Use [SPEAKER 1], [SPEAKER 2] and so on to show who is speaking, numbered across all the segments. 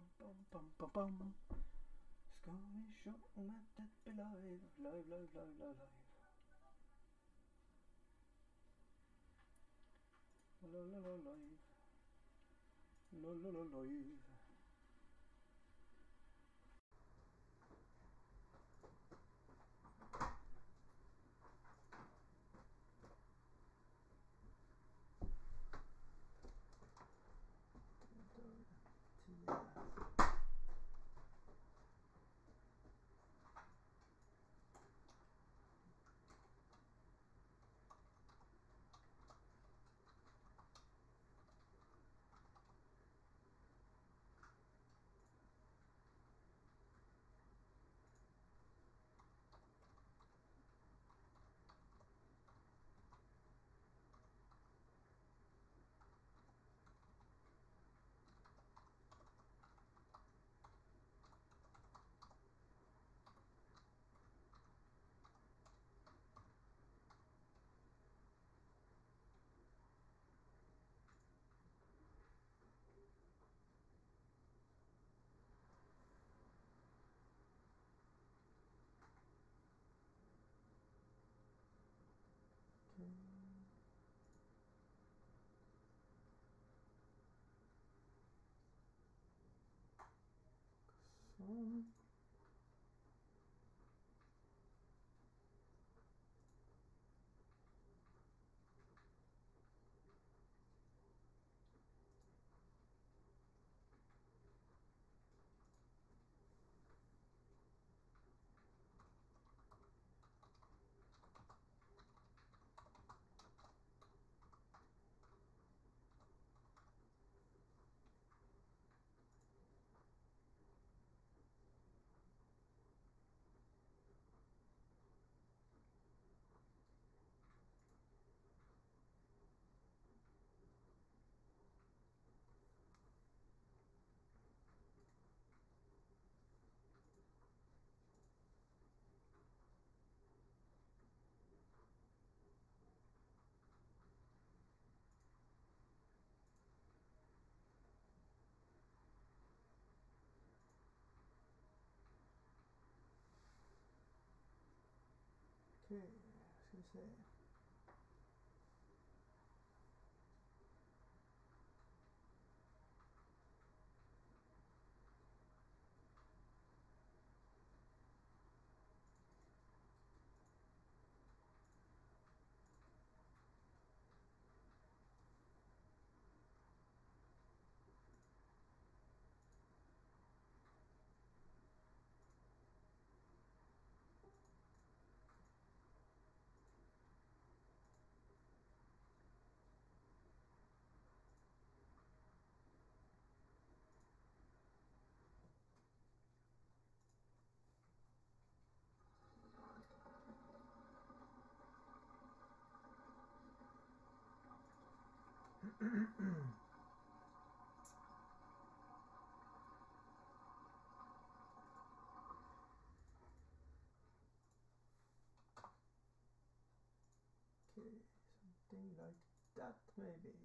[SPEAKER 1] Ska vi se om det blir live. Live.
[SPEAKER 2] Okej, ska vi se. Okay, something like that maybe.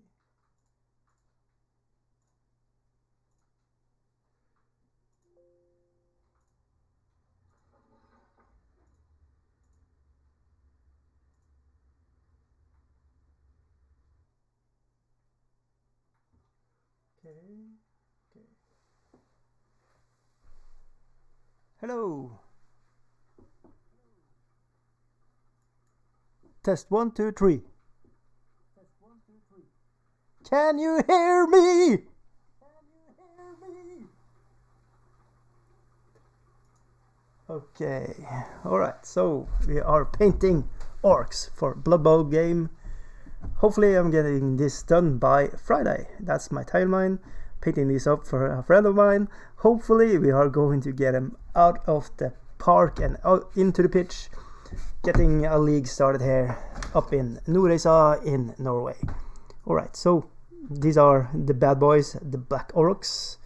[SPEAKER 2] Okay. Hello. Test 1, 2, 3. Can you hear me? Okay, alright, so we are painting orcs for Blood Bowl game. Hopefully I'm getting this done by Friday. That's my timeline. Painting this up for a friend of mine. Hopefully we are going to get him out of the park and out into the pitch. Getting a league started here up in Nordreisa in Norway. Alright, so these are the bad boys, the black orcs.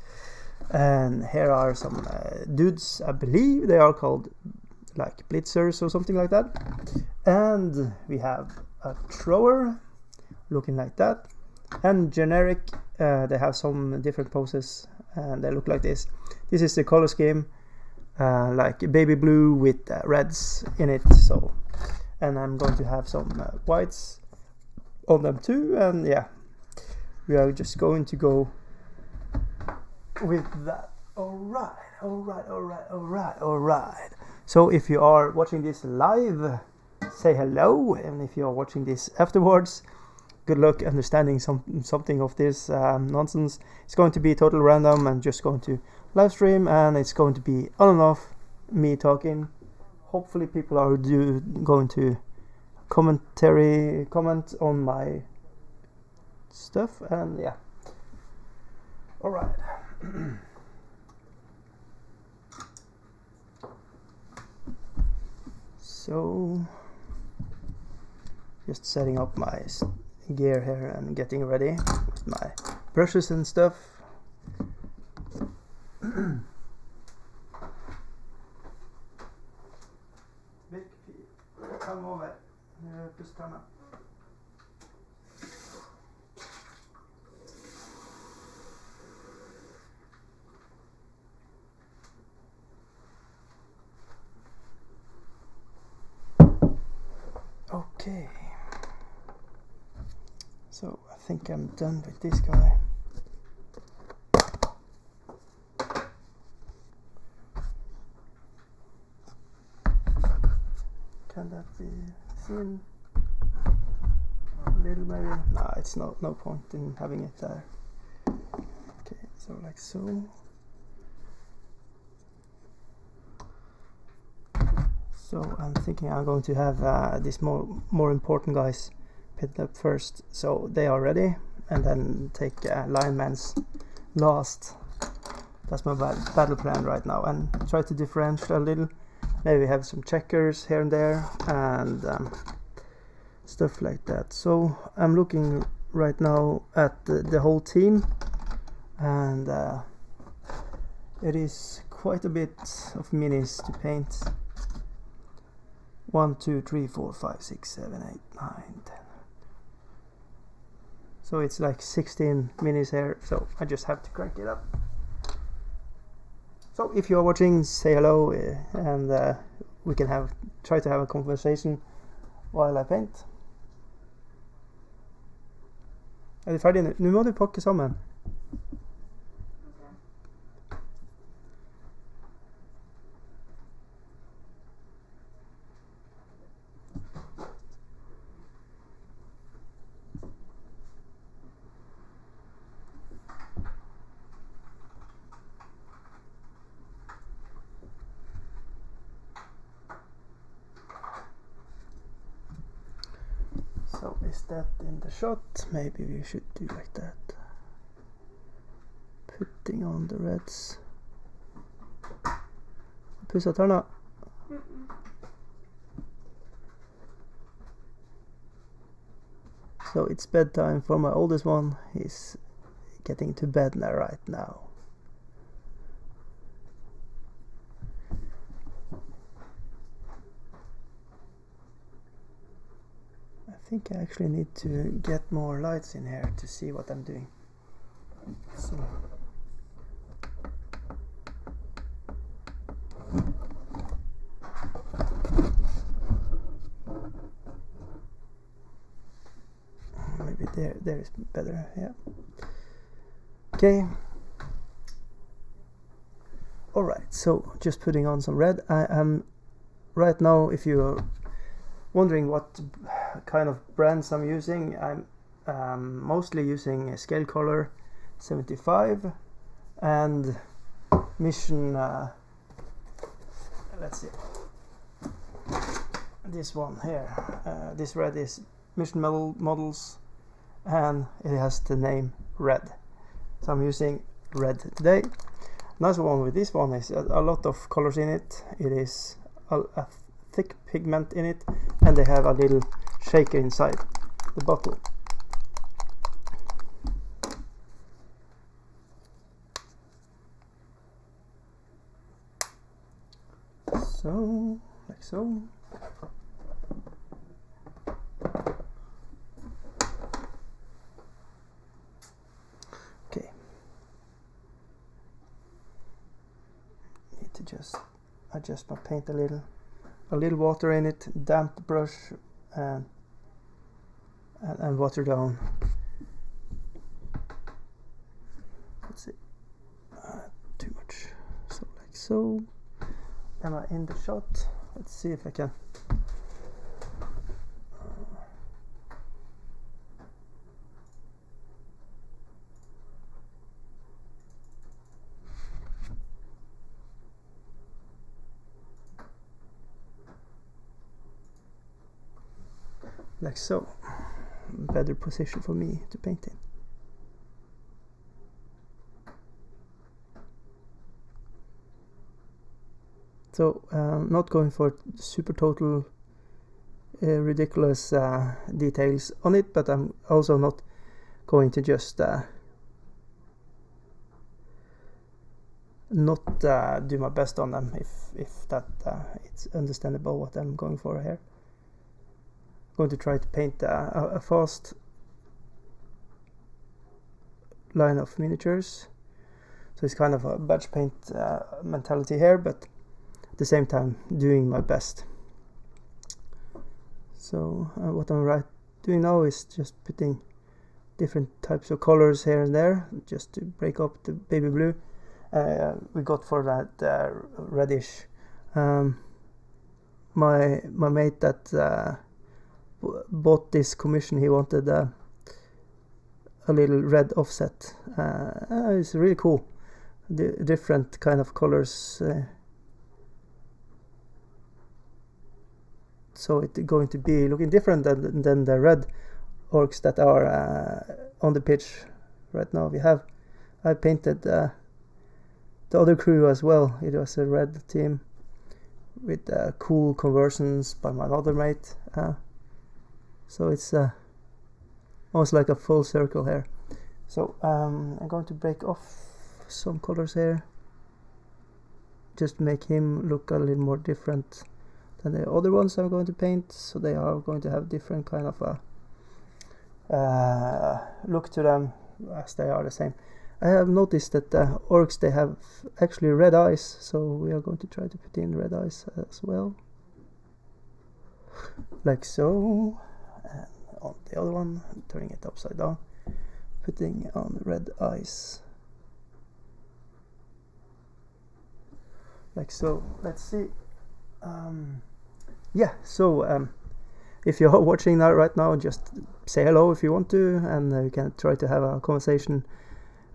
[SPEAKER 2] And here are some dudes, I believe they are called like blitzers or something like that. And we have a thrower looking like that. And generic, they have some different poses and they look like this. This is the color scheme, like baby blue with reds in it. So, and I'm going to have some whites on them too, and yeah, we are just going to go with that. Alright. So if you are watching this live, say hello, and if you are watching this afterwards, good luck understanding something of this nonsense. It's going to be total random. I'm just going to live stream, and it's going to be on and off me talking. Hopefully people are going to comment on my stuff, and yeah. Alright. So just setting up my gear here and getting ready with my brushes and stuff. Big come over. Just turn up. Okay, so I think I'm done with this guy. Can that be seen? A little maybe? Nah, it's no point in having it there. Okay, so like so. So I'm thinking I'm going to have these more important guys picked up first, so they are ready, and then take linemen's last. That's my battle plan right now, and try to differentiate a little. Maybe have some checkers here and there, and stuff like that. So I'm looking right now at the whole team, and it is quite a bit of minis to paint. 1, 2, 3, 4, 5, 6, 7, 8, 9, 10. So it's like 16 minis here, so I just have to crank it up. So if you're watching, say hello, and we can try to have a conversation while I paint. Er du ferdig nu? Nu må du pakke sammen. So is that in the shot? Maybe we should do like that. Putting on the reds. Pussa tärna. So it's bedtime for my oldest one. He's getting to bed now right now. I think I actually need to get more lights in here to see what I'm doing. So. Maybe there is better, yeah. Okay. Alright, so just putting on some red. I am right now, if you're wondering what kind of brands I'm using, I'm mostly using a scale color 75 and mission, let's see, this one here, this red is mission models, and it has the name red, so I'm using red today. Nice one with this one is a lot of colors in it. It is a thick pigment in it, and they have a little shaker inside the bottle. So, like so. Okay. to just adjust my paint a little water in it, damp the brush, and water down. Let's see, too much. So like so. Am I in the shot? Let's see if I can. Like so. Better position for me to paint in. So not going for super total ridiculous details on it, but I'm also not going to just not do my best on them if that it's understandable what I'm going for here. I'm going to try to paint a fast line of miniatures, so it's kind of a batch paint mentality here, but at the same time doing my best. So what I'm doing now is just putting different types of colors here and there just to break up the baby blue we got for that reddish. My mate that bought this commission, he wanted a little red offset. It's really cool, the different kind of colors, so it's going to be looking different than the red orcs that are on the pitch right now. I painted the other crew as well. It was a red team with cool conversions by my other mate, so it's almost like a full circle here. So I'm going to break off some colors here, just to make him look a little more different than the other ones I'm going to paint. So they are going to have different kind of a look to them, as they are the same. I have noticed that the orcs, they have actually red eyes, so we are going to try to put in red eyes as well, like so. And on the other one, turning it upside down, putting on red eyes, like so. Let's see. Yeah, so if you're watching that right now, just say hello if you want to, and we can try to have a conversation.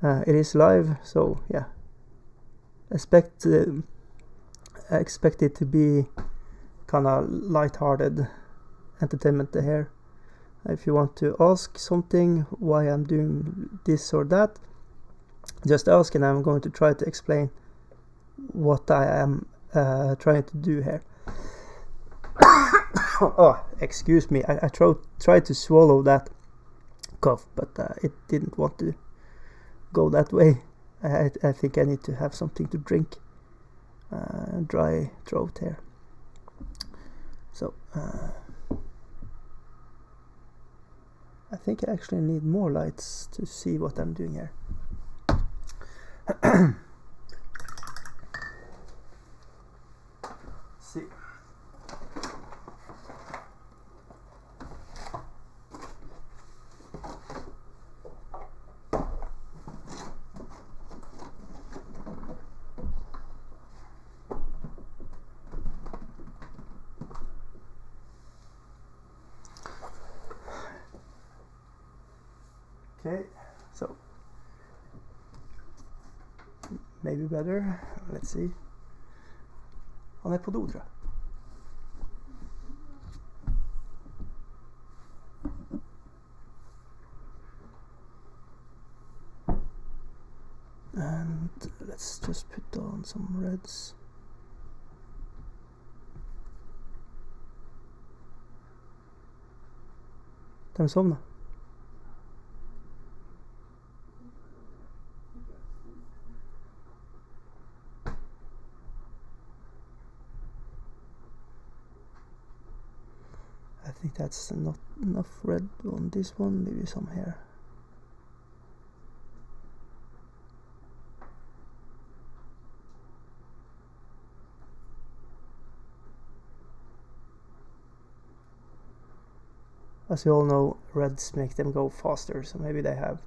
[SPEAKER 2] It is live, so yeah, expect it to be kind of light-hearted entertainment here. If you want to ask something, why I'm doing this or that, just ask, and I'm going to try to explain what I am trying to do here. Oh, excuse me, I tried to swallow that cough, but it didn't want to go that way. I think I need to have something to drink. Dry throat here. So I think I actually need more lights to see what I'm doing here. See. Okay, so maybe better. Let's see. Han är på do, tror jag. And let's just put on some reds. Den somnar. I think that's not enough red on this one, maybe some here. as you all know, reds make them go faster, so maybe they have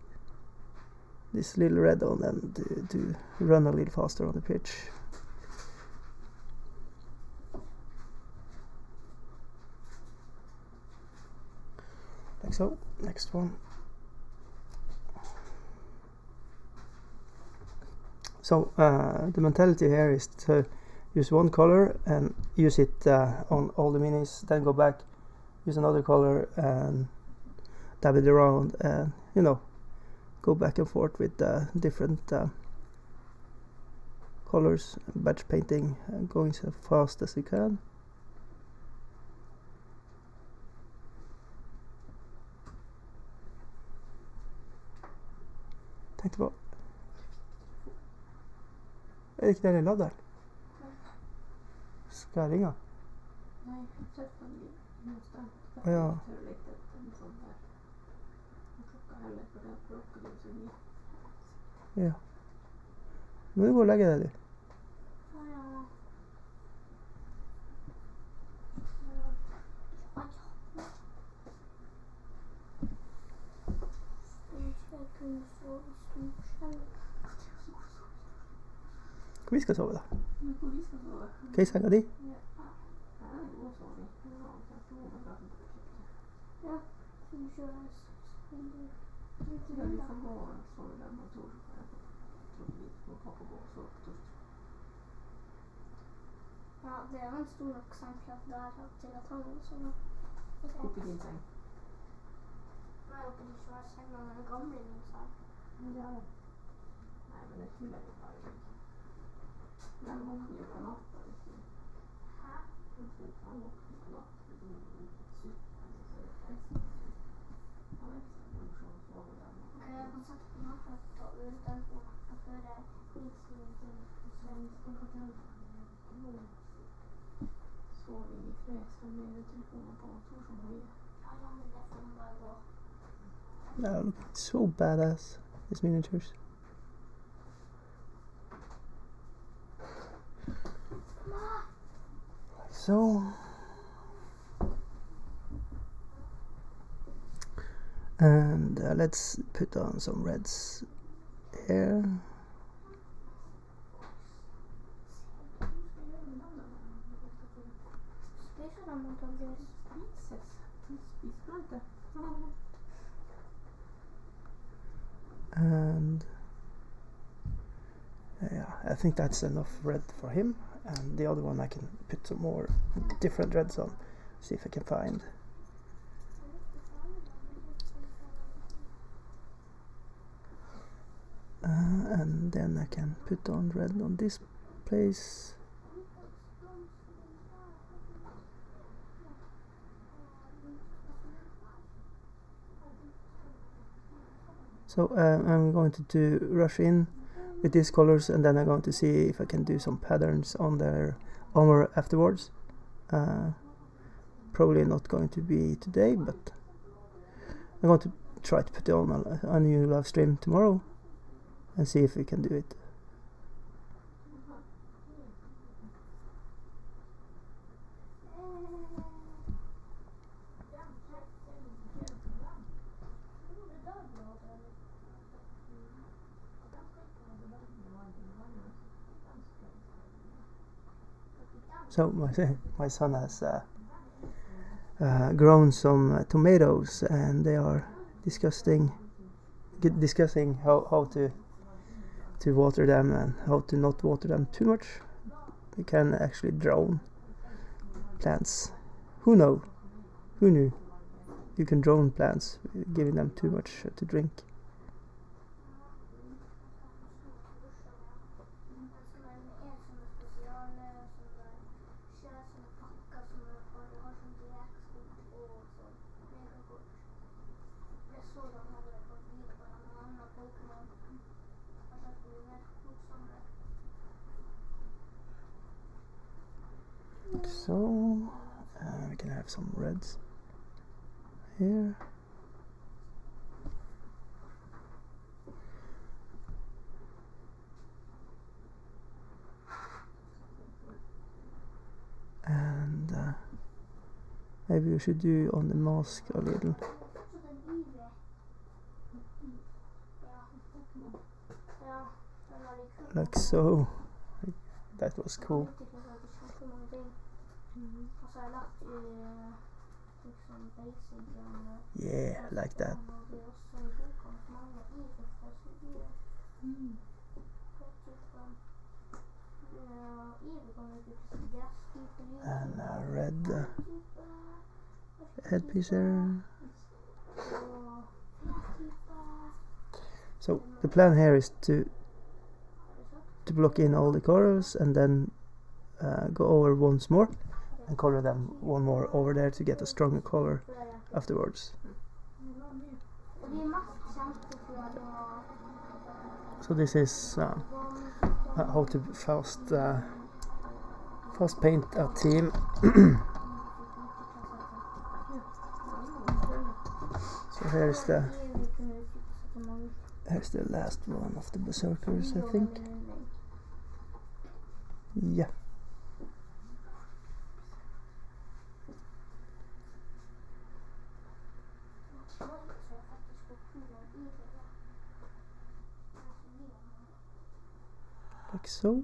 [SPEAKER 2] this little red on them to run a little faster on the pitch. Like so. Next one. So the mentality here is to use one color and use it on all the minis, then go back, use another color and dab it around, and you know, go back and forth with different colors, batch painting, going so fast as you can. Tenkte på, det ikke det lilla der? Skal jeg ringe?
[SPEAKER 3] Nei, jeg träffade just den.
[SPEAKER 2] Ja.
[SPEAKER 3] Jag tror lite en sån där. Jag plockar heller för det plockar du så mycket.
[SPEAKER 2] Ja. Må du gå og legge deg, du.
[SPEAKER 3] Ja.
[SPEAKER 2] Hvor vi skal sove da?
[SPEAKER 3] Men hvor vi skal sove?
[SPEAKER 2] Hva er senga di?
[SPEAKER 3] Ja. Ja, det går så vi. Ja, jag tror det bra som du. Ja, så vi kör oss. Ja, vi får gå och sova där man tror så jag tror vi får pappa gå och sova på torsdag.
[SPEAKER 4] Ja, det är en stor och sängplats där till att han och sådana.
[SPEAKER 3] Upp i din säng.
[SPEAKER 4] Nej, uppe i körsängen när det kommer in så här.
[SPEAKER 3] Ja. Nej, men det fyller vi varje vecka. Men hon kan ju på natten.
[SPEAKER 4] Här.
[SPEAKER 3] Han åker på natten.
[SPEAKER 4] Jag kan sätta på natten och ta ut den och föra hit till svenska hotell.
[SPEAKER 3] Sov i fred som är telefonen på motor som höjer.
[SPEAKER 4] Ja, men det får man bara gå.
[SPEAKER 2] No, look, it's so badass, these miniatures. Like so. And let's put on some reds here.
[SPEAKER 4] Spiser de mot av det?
[SPEAKER 3] Spiser inte.
[SPEAKER 2] And yeah, I think that's enough red for him, and the other one I can put some more different reds on, see if I can find. And then I can put on red on this place. So I'm going to rush in with these colors, and then I'm going to see if I can do some patterns on their armor afterwards. Probably not going to be today, but I'm going to try to put it on a new live stream tomorrow and see if we can do it. So my son has grown some tomatoes, and they are discussing how to water them and how to not water them too much. You can actually drown plants. Who knew you can drown plants giving them too much to drink. So we can have some reds here. And maybe we should do on the mask a little. Like so. That was cool. Yeah, like that. And a red headpiece there. So the plan here is to block in all the colors and then go over once more and color them one more over there to get a stronger color afterwards. So this is how to fast paint a team. So here's the last one of the berserkers, I think. Yeah. Like so.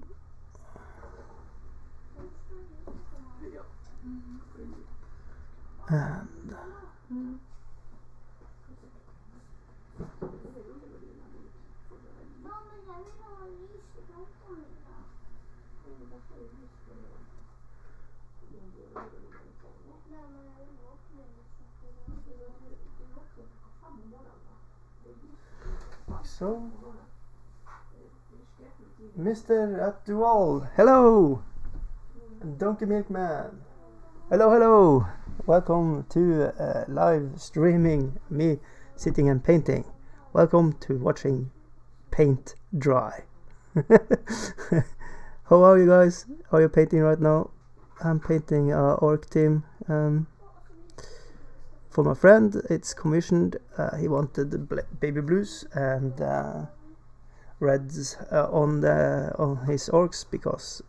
[SPEAKER 2] And so, Mr. at the wall, hello, and Donkey Milkman, hello, welcome to live streaming me sitting and painting. Welcome to watching paint dry. How are you guys? How are you painting right now? I'm painting a orc team for my friend. It's commissioned. He wanted the baby blues and reds on his orcs because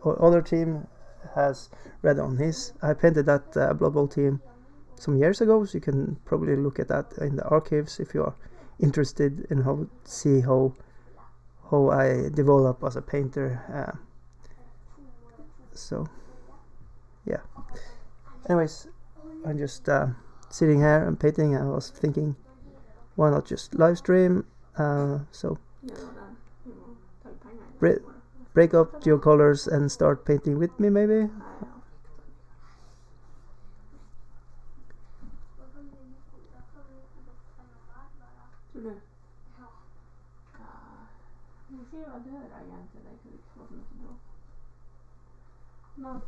[SPEAKER 2] other team has red on his. I painted that Blood Bowl team some years ago, so you can probably look at that in the archives if you are interested in how I develop as a painter. So yeah. Anyways, I'm just sitting here and painting. I was thinking, why not just live stream? So break up your colors and start painting with me, maybe.
[SPEAKER 3] No.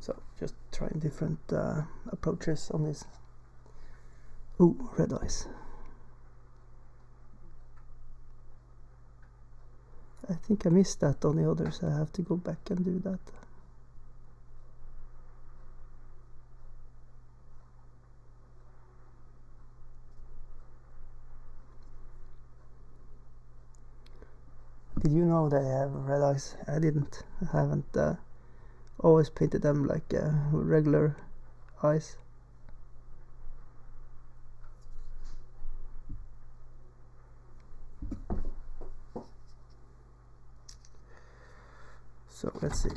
[SPEAKER 2] So just trying different approaches on this. Ooh, red eyes. I think I missed that on the others. I have to go back and do that. Did you know they have red eyes? I didn't. I haven't always painted them like regular eyes. So let's see.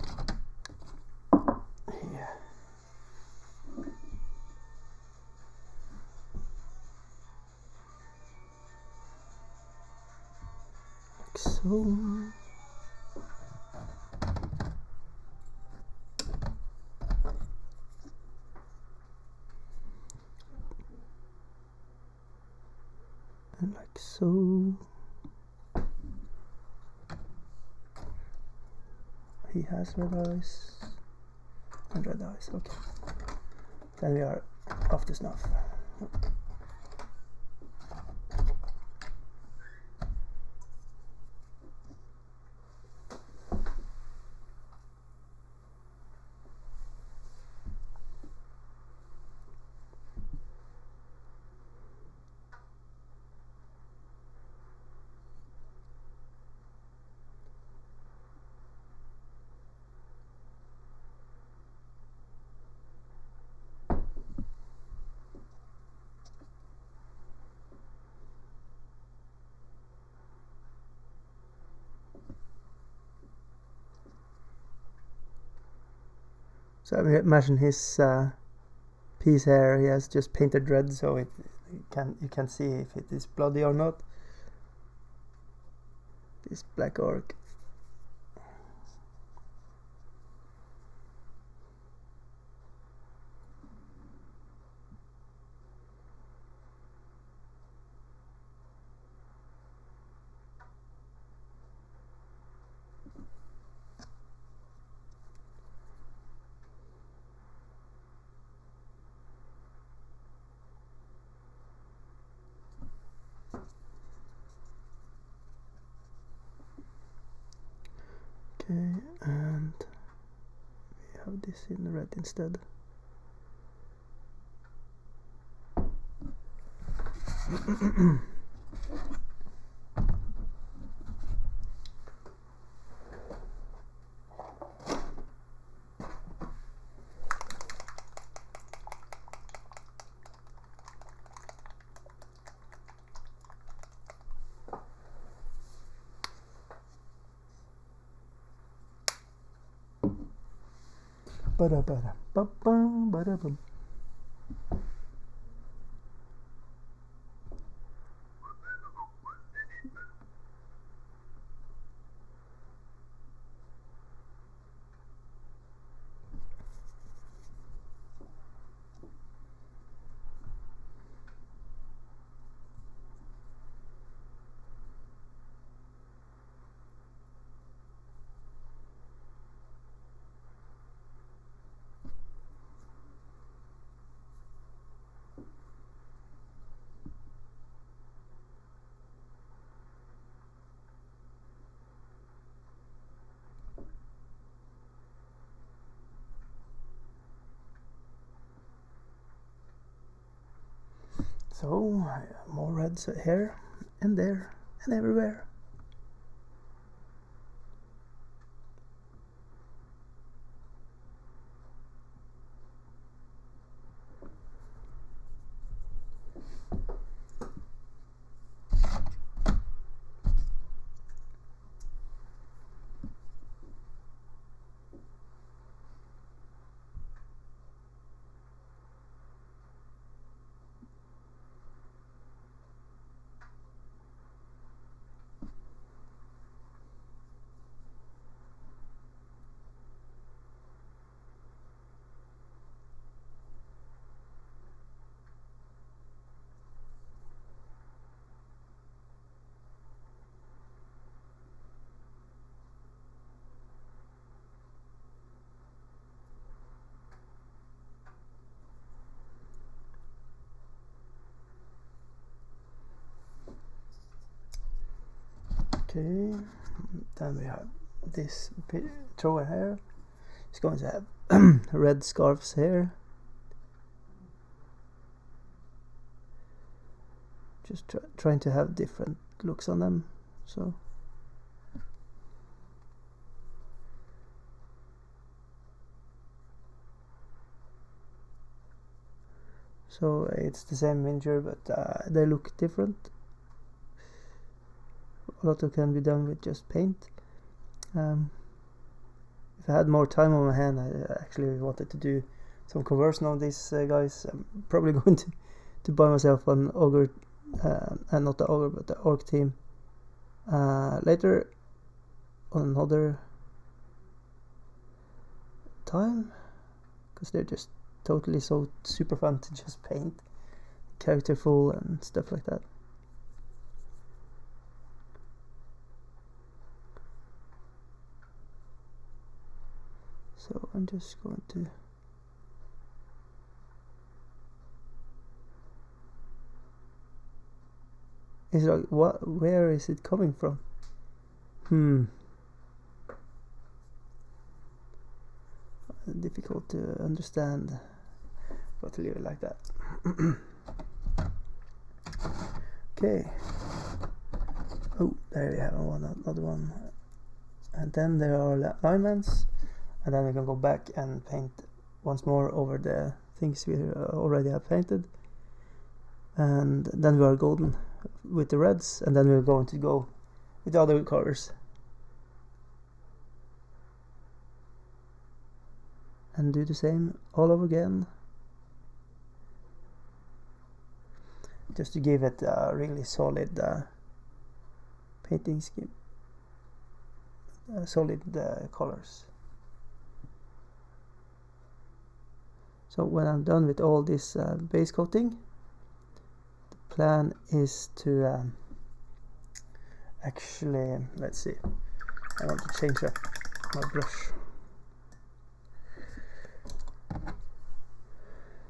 [SPEAKER 2] Yeah. Like so. like so. He has red eyes and red eyes. Okay, then we are off to snuff. So I imagine his piece here, he has just painted red, so you can see if it is bloody or not. This black orc. Okay, and we have this in the red instead. Ba-da-ba-da-ba-bum, So more reds here and there and everywhere. Okay, then we have this thrower here. It's going to have red scarves here. Just trying to have different looks on them. So it's the same miniature, but they look different. A lot of can be done with just paint. If I had more time on my hand, I actually wanted to do some conversion on these guys. I'm probably going to buy myself an ogre, and not the ogre but the orc team later on another time, because they're just totally so super fun to just paint, characterful and stuff like that. So I'm just going to it's like, what, where is it coming from? Difficult to understand. Got to leave it like that. Okay. Oh, there we have another one. And then there are alignments, and then we can go back and paint once more over the things we already have painted. And then we are golden with the reds, and then we're going to go with the other colors. And do the same all over again. Just to give it a really solid painting scheme. Solid colors. So when I'm done with all this base coating, the plan is to actually, let's see, I want to change up my brush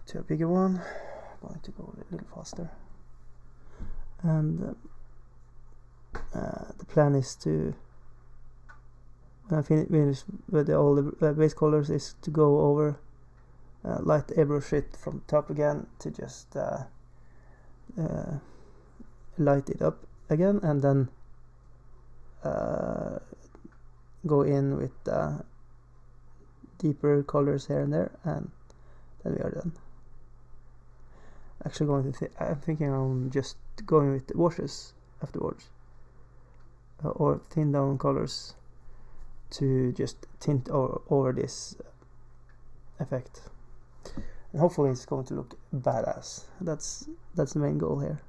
[SPEAKER 2] to a bigger one. I'm going to go a little faster, and the plan is to, when I finish with all the base colors, is to go over light airbrush it from the top again to just light it up again, and then go in with deeper colors here and there, and then we are done. Actually going to I'm thinking I'm just going with the washes afterwards, or thin down colors to just tint over this effect, and hopefully it's going to look badass. That's the main goal here.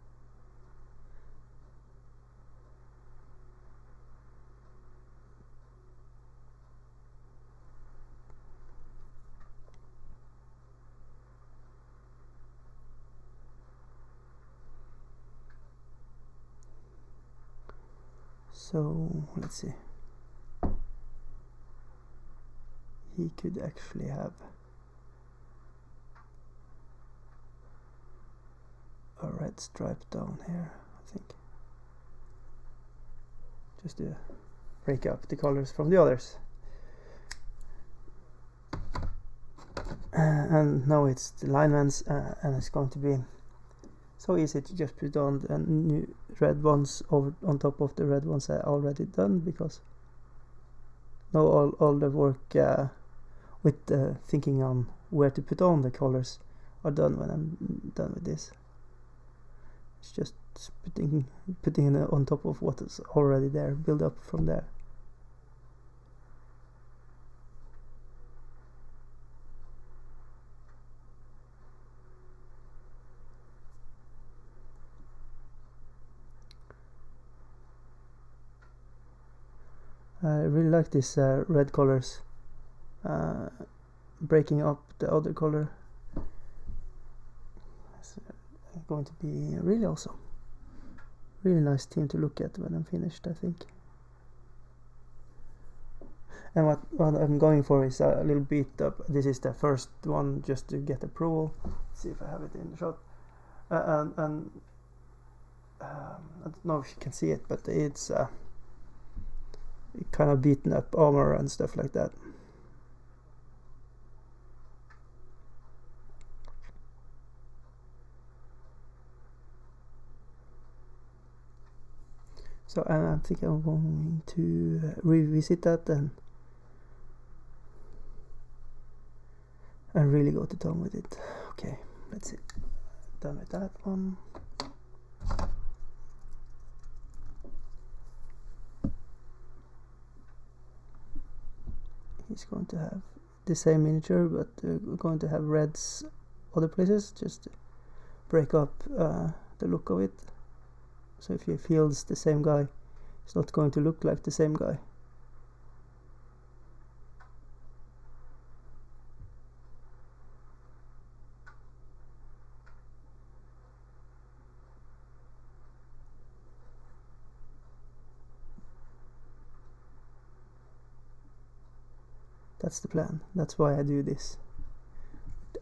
[SPEAKER 2] So let's see. He could actually have a red stripe down here, I think, just to break up the colors from the others. And now it's the alignments, and it's going to be so easy to just put on the new red ones over on top of the red ones I already done, because now all the work with thinking on where to put on the colors are done when I'm done with this. It's just putting it on top of what is already there, build up from there. I really like these red colors, breaking up the other color. It's going to be really awesome. Really nice team to look at when I'm finished, I think. And what I'm going for is a little beat up. This is the first one, just to get approval. Let's see if I have it in the shot. And I don't know if you can see it, but it's kind of beaten up armor and stuff like that. So I think I'm going to revisit that and really go to town with it. Okay, let's see. Done with that one. He's going to have the same miniature, but we're going to have reds other places, just to break up the look of it. So if you feel it's the same guy, it's not going to look like the same guy. That's the plan. That's why I do this.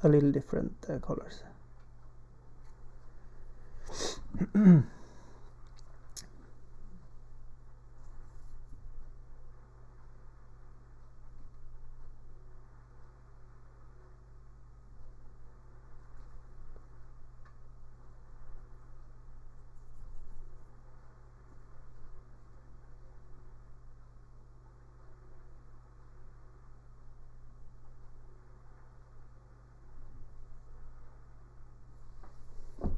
[SPEAKER 2] A little different colors.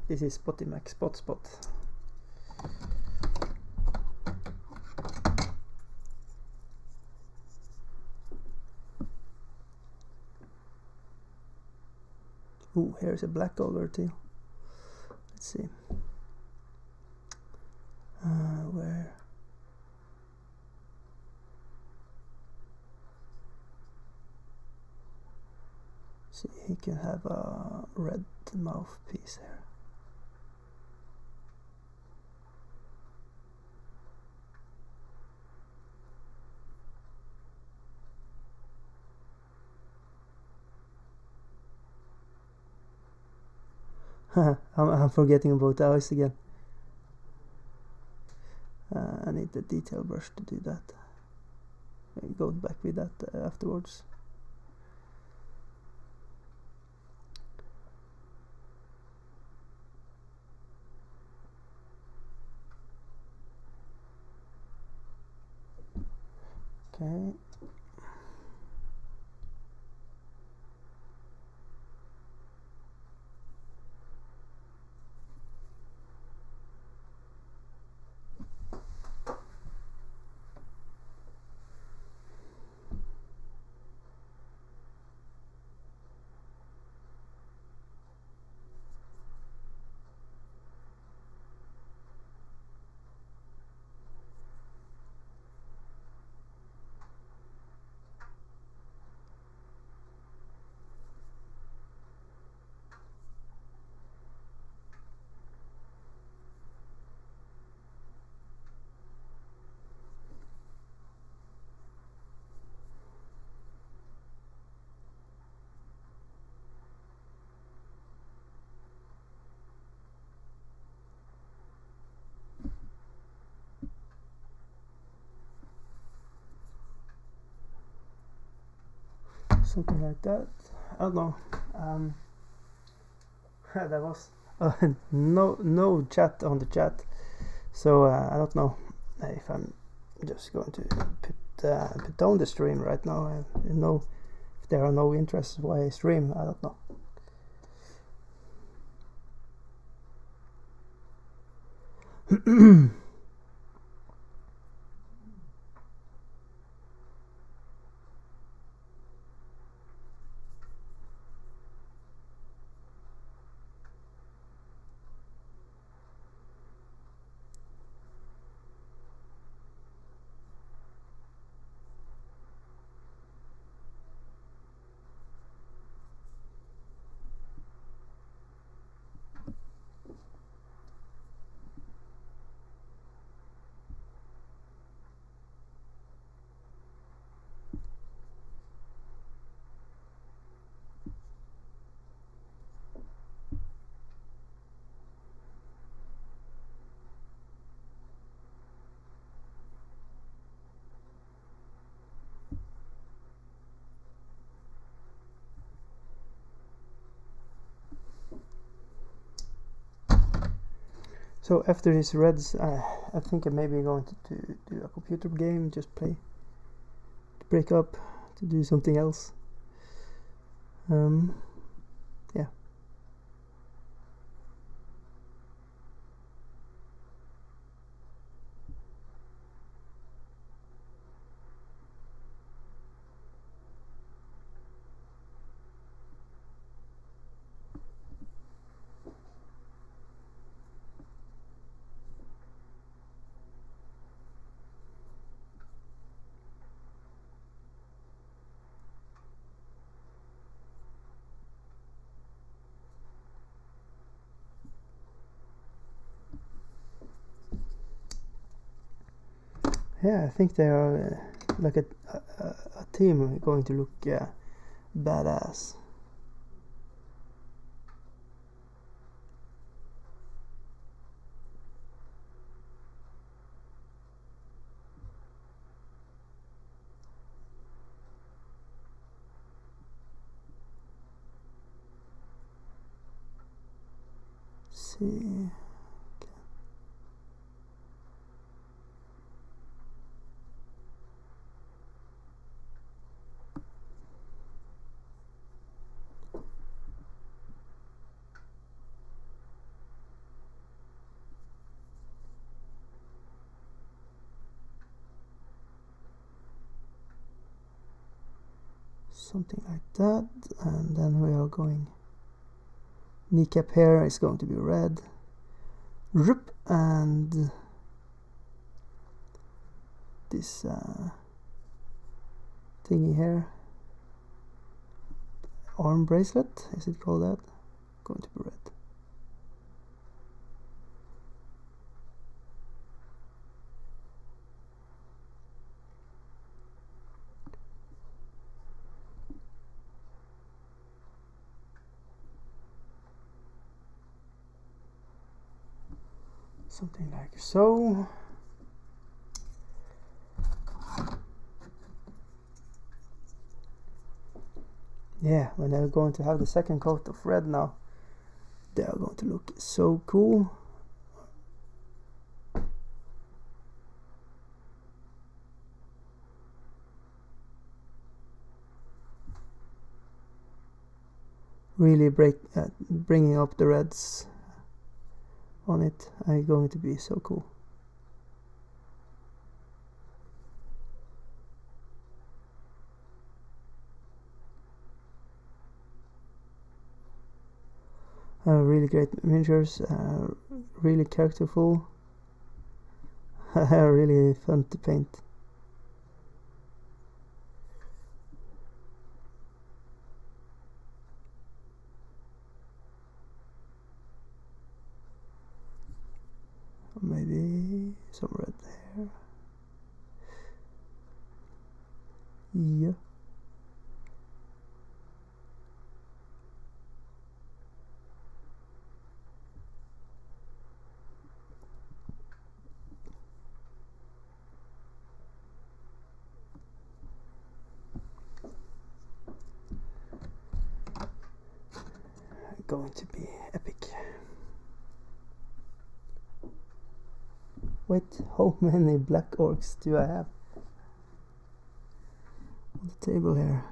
[SPEAKER 2] This is Spotty Mac Spot. Ooh, here's a black ogre too. Let's see. Where? See, he can have a red mouthpiece here. I'm forgetting about the eyes again. I need the detail brush to do that. I'll go back with that afterwards. Okay. Something like that. I don't know. There was no chat on the chat, so I don't know if I'm just going to put down the stream right now. I know if there are no interests why I stream. I don't know. So after these reds, I think I'm maybe going to do a computer game, just play, to break up, to do something else. Yeah. Yeah, I think they are like a team going to look badass. See. Something like that, and then we are going kneecap here is going to be red. Rup, and this thingy here, arm bracelet, is it called that? Going to be red. Something like so. Yeah, when they're going to have the second coat of red now, they are going to look so cool. Really bringing up the reds on it are going to be so cool. Really great miniatures, really characterful, really fun to paint. Maybe some red there. Yeah. Going to be epic. Wait, how many black orcs do I have on the table here?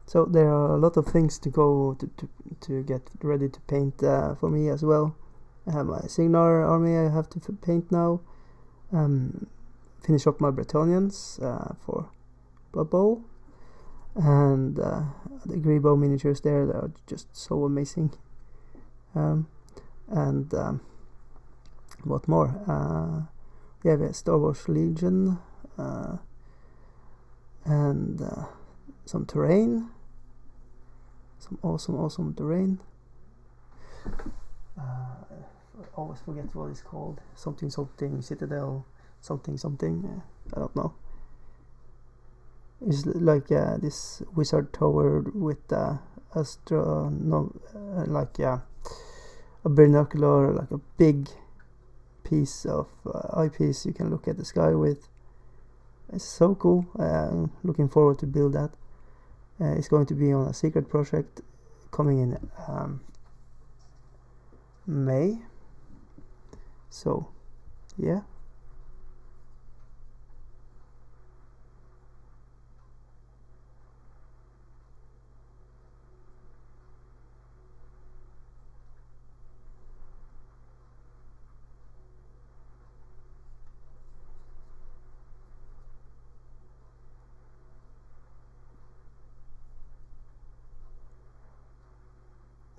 [SPEAKER 2] So there are a lot of things to go to get ready to paint for me as well. I have my Signar army I have to paint now. Finish up my Bretonnians for Blood Bowl. And the Greebo miniatures there, they are just so amazing. What more? We have a Star Wars Legion and some terrain. Some awesome terrain. I always forget what it's called. Something Citadel, something. I don't know. It's like this wizard tower with a binocular, like a big piece of eyepiece you can look at the sky with. It's so cool. Looking forward to build that. It's going to be on a secret project coming in May. So, yeah.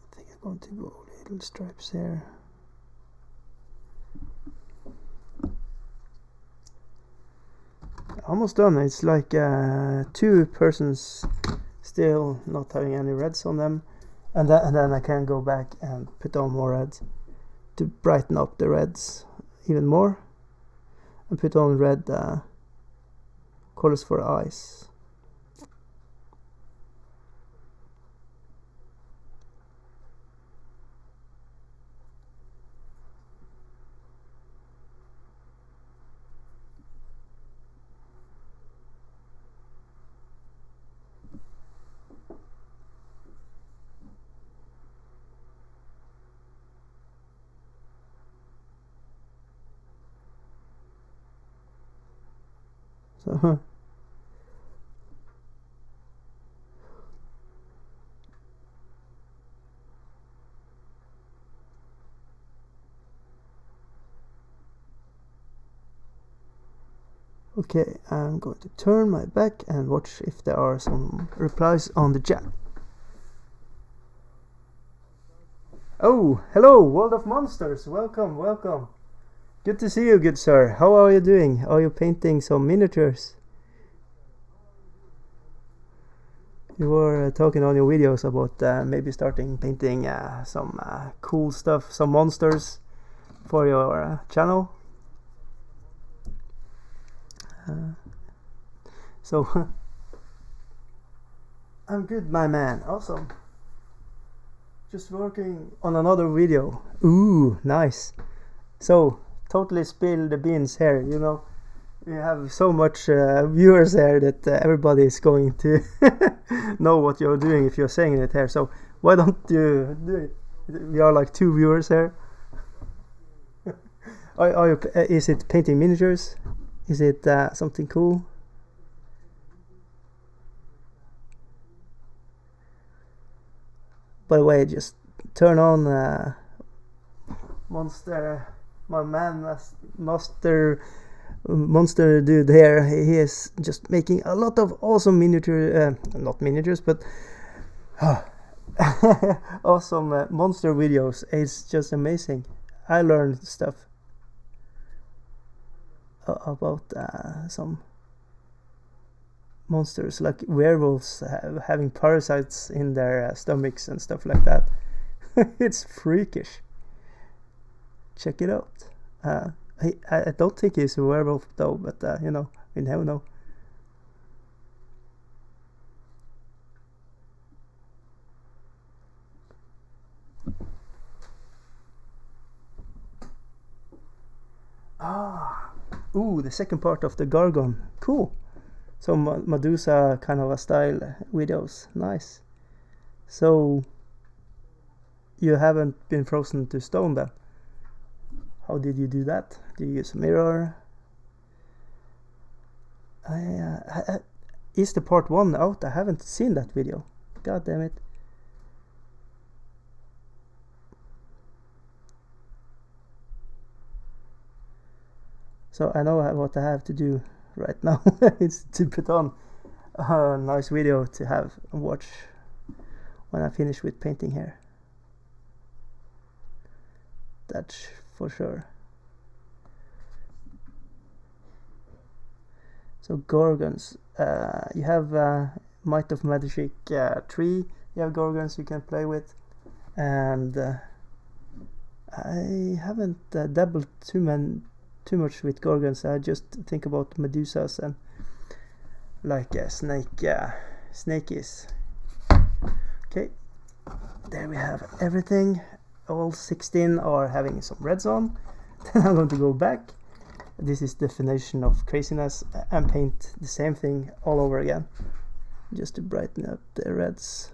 [SPEAKER 2] I think I'm going to go little stripes here. almost done. It's like 2 persons still not having any reds on them, and then I can go back and put on more reds to brighten up the reds even more, and put on red colors for eyes. So okay, I'm going to turn my back and watch if there are some replies on the chat. Oh, hello, World of Monsters. Welcome, welcome. Good to see you, good sir. How are you doing? Are you painting some miniatures? You were talking on your videos about maybe starting painting some cool stuff, some monsters for your channel. So I'm good, my man. Awesome. Just working on another video. Ooh, nice. So totally spill the beans here, you know. We have so much viewers here that everybody is going to know what you're doing if you're saying it here. So why don't you do it? We are like 2 viewers here. Are you, is it painting miniatures? Is it something cool? By the way, just turn on Monster, my man, Monster dude here. He is just making a lot of awesome miniature, not miniatures, but awesome monster videos. It's just amazing. I learned stuff about some monsters, like werewolves having parasites in their stomachs and stuff like that. It's freakish. Check it out. I don't think he's a werewolf though, but you know, we never know. Ooh, the second part of the Gargon. Cool. So Medusa kind of a style videos. Nice. So you haven't been frozen to stone then? How did you do that? Did you use a mirror? Is the part 1 out? I haven't seen that video. God damn it. So I know what I have to do right now. It's to put on a nice video to have and watch when I finish with painting here. That's for sure. So Gorgons, you have Might of Magic 3, you have Gorgons you can play with, and I haven't dabbled too much with Gorgons. I just think about Medusas and like snakies. Okay, there we have everything. All 16 are having some reds on. Then I'm going to go back. This is definition of craziness, and paint the same thing all over again, just to brighten up the reds,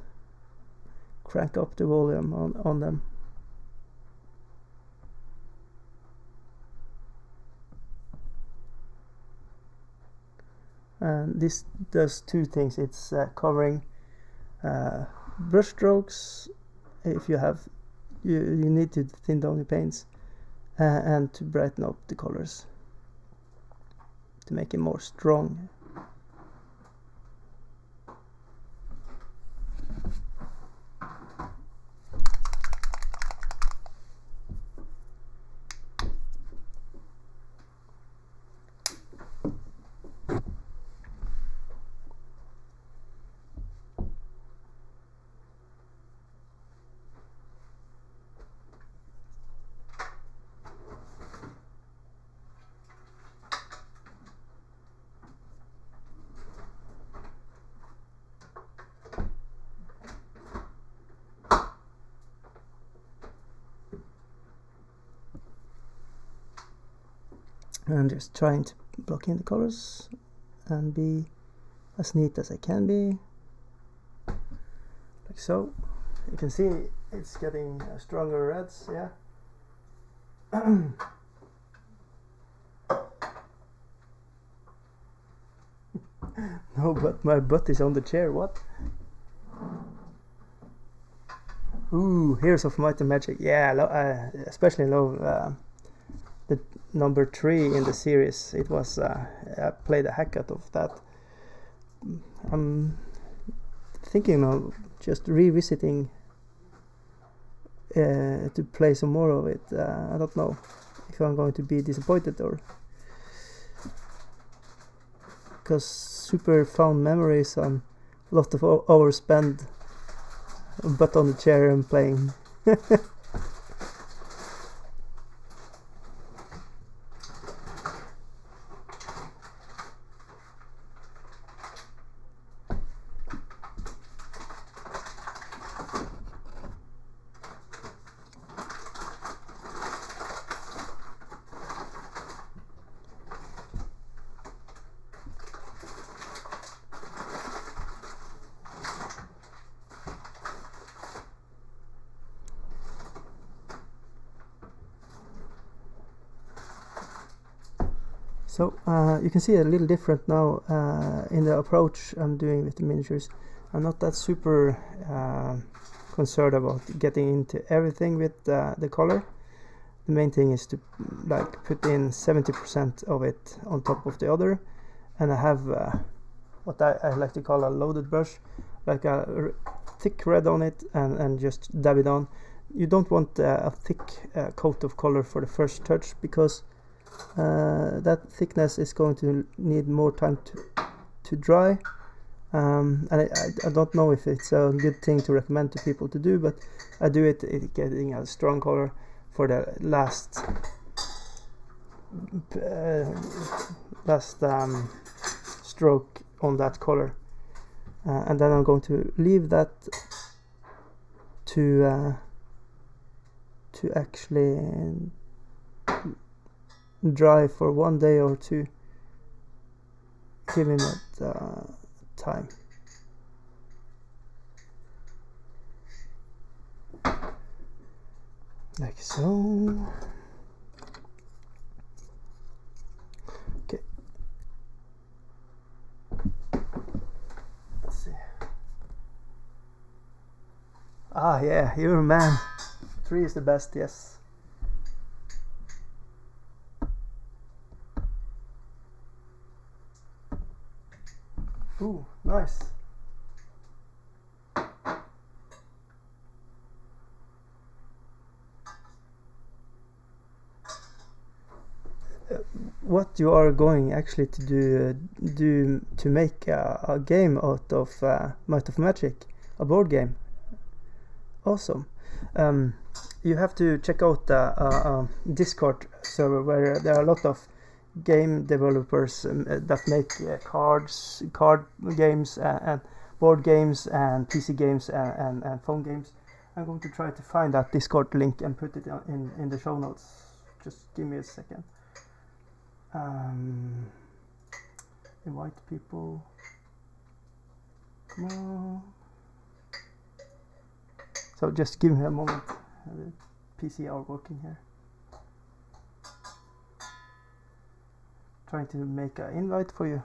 [SPEAKER 2] crank up the volume on them. And this does 2 things. It's covering brush strokes. If you have, you need to thin down your paints, and to brighten up the colors, to make it more strong. and just trying to block in the colors and be as neat as I can be, like so. You can see it's getting stronger reds, yeah. No, but my butt is on the chair, what? Ooh, Heroes of Might and Magic, yeah, especially love the number 3 in the series. It was, I played a heck out of that. I'm thinking of just revisiting to play some more of it. I don't know if I'm going to be disappointed or, because super fond memories and a lot of hours spent butt on the chair and playing. So you can see a little different now in the approach I'm doing with the miniatures. I'm not that super concerned about getting into everything with the color. The main thing is to like put in 70% of it on top of the other, and I have what I like to call a loaded brush, like a thick red on it, and just dab it on. You don't want a thick coat of color for the first touch, because that thickness is going to need more time to dry, and I don't know if it's a good thing to recommend to people to do, but I do it getting a strong color for the last stroke on that color, and then I'm going to leave that to actually dry for 1 day or 2, giving it time. Like so. Okay. Let's see. Ah, yeah, you're a man. 3 is the best, yes. Ooh, nice. What you are going actually to do to make a game out of Might of Magic, a board game. Awesome. You have to check out a Discord server where there are a lot of game developers that make card games and board games and PC games and phone games. I'm going to try to find that Discord link and put it in the show notes. Just give me a second. Invite people. Come on. So just give me a moment. The PC are working here. Trying to make an invite for you.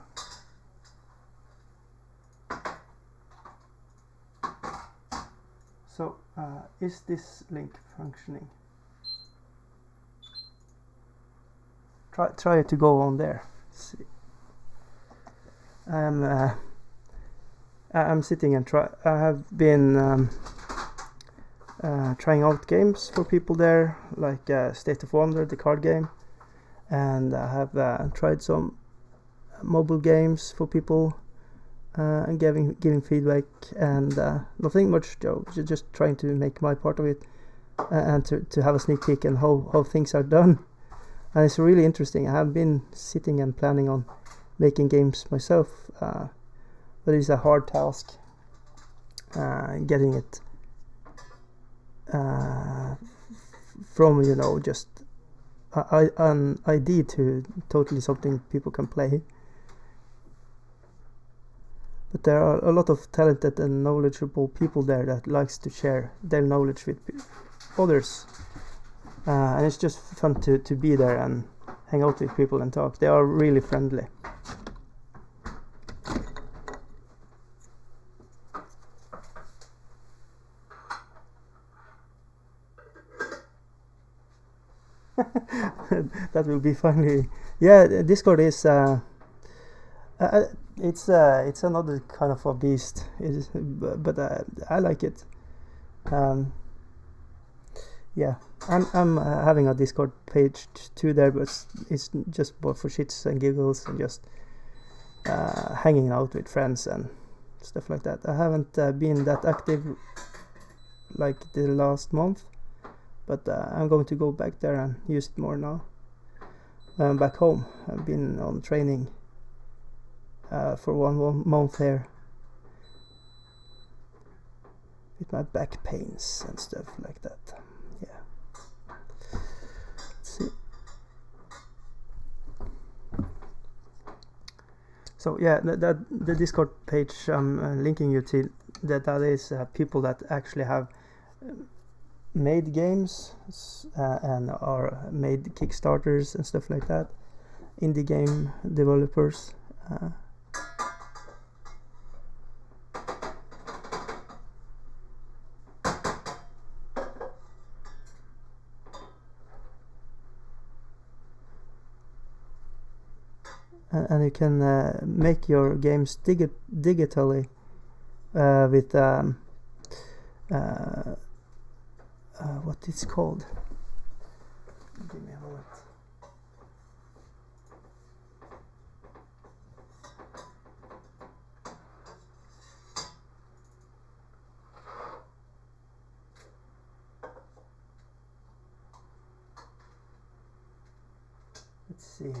[SPEAKER 2] So is this link functioning? Try to go on there. Let's see. I'm sitting and I have been trying out games for people there, like State of Wonder, the card game, and I have tried some mobile games for people and giving feedback, and nothing much though, just trying to make my part of it and to have a sneak peek and how things are done. And it's really interesting. I have been sitting and planning on making games myself, but it's a hard task getting it from, just an ID to totally something people can play. But there are a lot of talented and knowledgeable people there that likes to share their knowledge with others. And it's just fun to be there and hang out with people and talk. They are really friendly. That will be finally. Yeah, Discord is it's another kind of a beast. But I like it. Yeah, I'm having a Discord page too there, but it's just more for shits and giggles and just hanging out with friends and stuff like that. I haven't been that active like the last month, but I'm going to go back there and use it more now. I'm back home. I've been on training for one month here with my back pains and stuff like that. Yeah. Let's see. So yeah, the Discord page I'm linking you to, that is people that actually have made games and are made Kickstarters and stuff like that. Indie game developers. And you can make your games digitally with what it's called. Give me a moment. Let's see.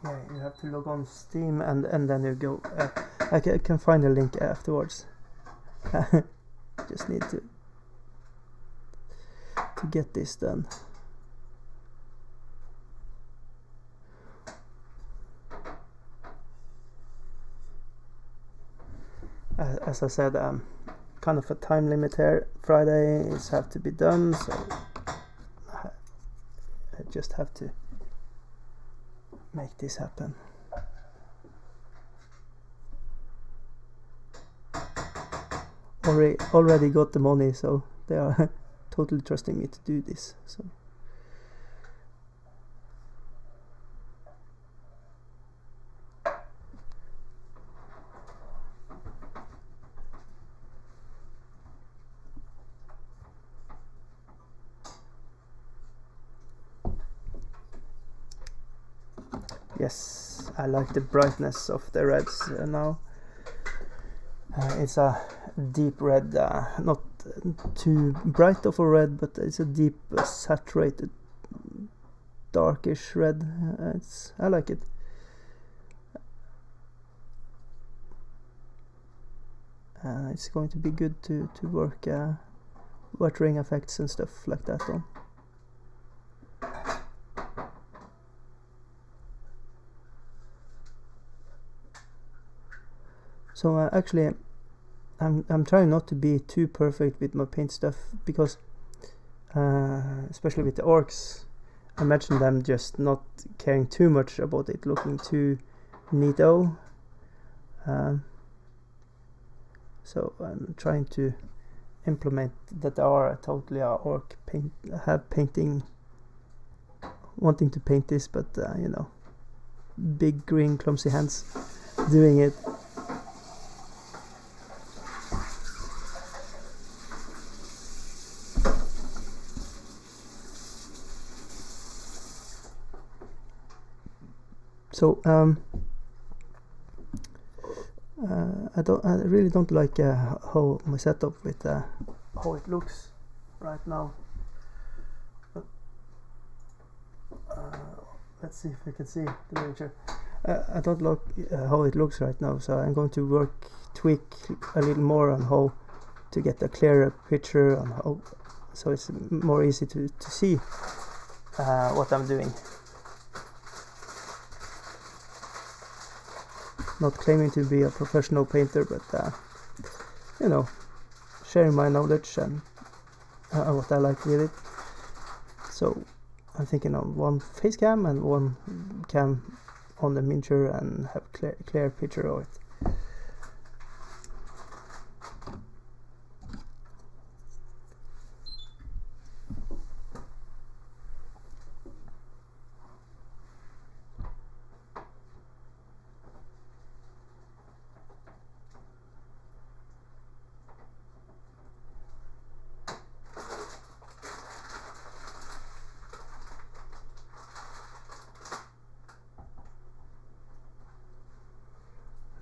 [SPEAKER 2] Yeah, you have to log on Steam and then you go. I can find a link afterwards. Just need to get this done. As I said, kind of a time limit here. Fridays have to be done, so I just have to make this happen. Already got the money, so they are totally trusting me to do this. So yes, I like the brightness of the reds now. It's a deep red, not too bright of a red, but it's a deep saturated darkish red. I like it. It's going to be good to work watering effects and stuff like that on. So actually, I'm trying not to be too perfect with my paint stuff, because especially with the orcs, I imagine them just not caring too much about it looking too neato. So I'm trying to implement that they are totally a orc painting, wanting to paint this, but you know, big green clumsy hands doing it. So I really don't like how my setup with how it looks right now. But, let's see if we can see the picture. I don't like how it looks right now, so I'm going to tweak a little more on how to get a clearer picture on how so it's more easy to see what I'm doing. Not claiming to be a professional painter, but you know, sharing my knowledge and what I like with it. So I'm thinking of one face cam and one cam on the miniature and have clear picture of it.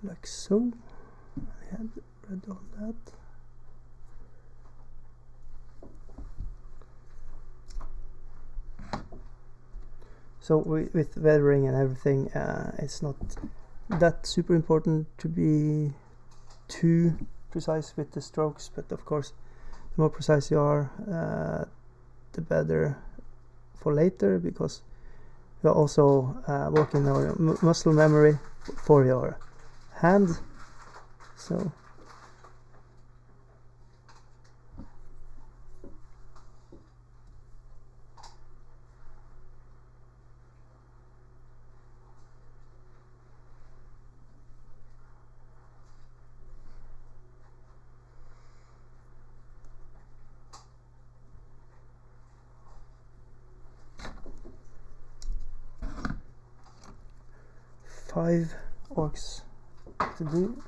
[SPEAKER 2] Like so. I had red on that. So with weathering and everything, it's not that super important to be too precise with the strokes, but of course the more precise you are, the better for later, because you're also working on your muscle memory for your hand. So five orcs to do.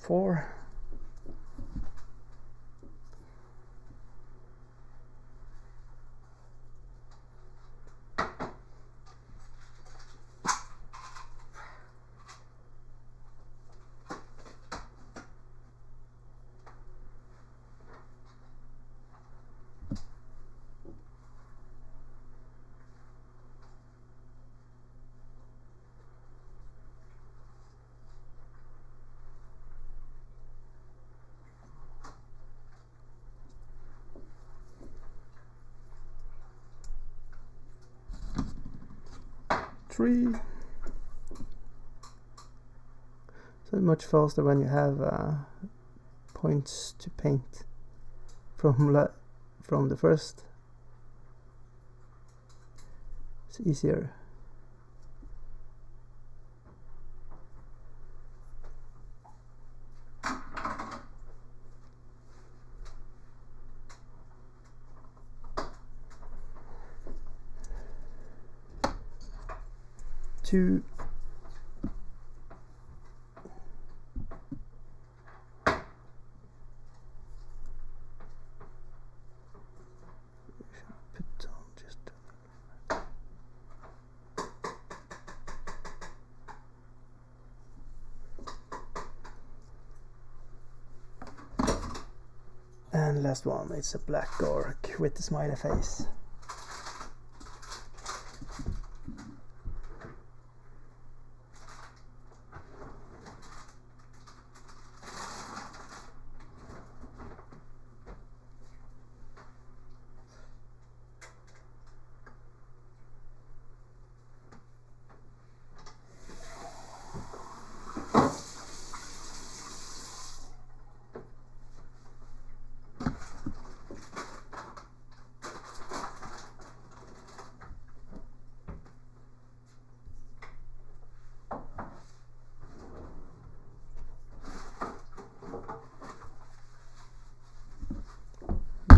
[SPEAKER 2] Four. Three. So much faster when you have points to paint from the first. It's easier. Two. Put on just and last one, it's a black orc with the smiley face.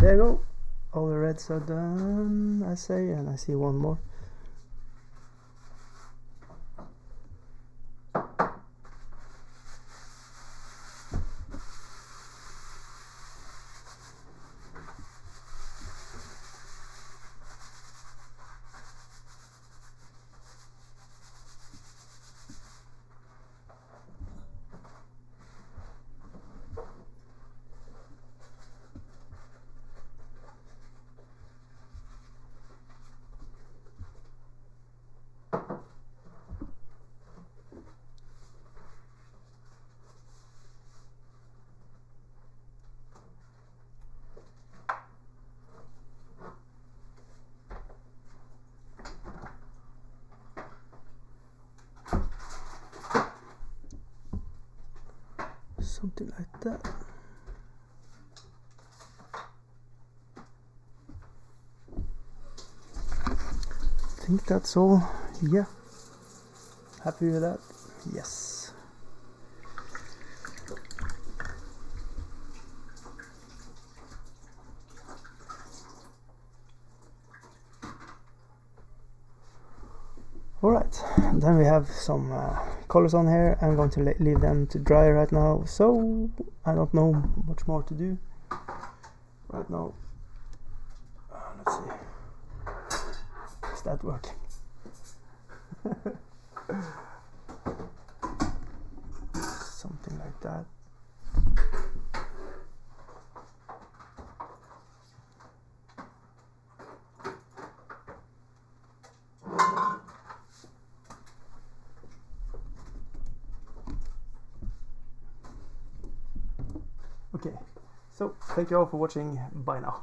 [SPEAKER 2] There you go. All the reds are done, I say, and I see one more. Something like that. I think that's all. Yeah. Happy with that? Yes. Alright, then we have some colors on here. I'm going to leave them to dry right now, so I don't know much more to do right now. Let's see. Is that working? Something like that. Okay, so thank you all for watching. Bye now.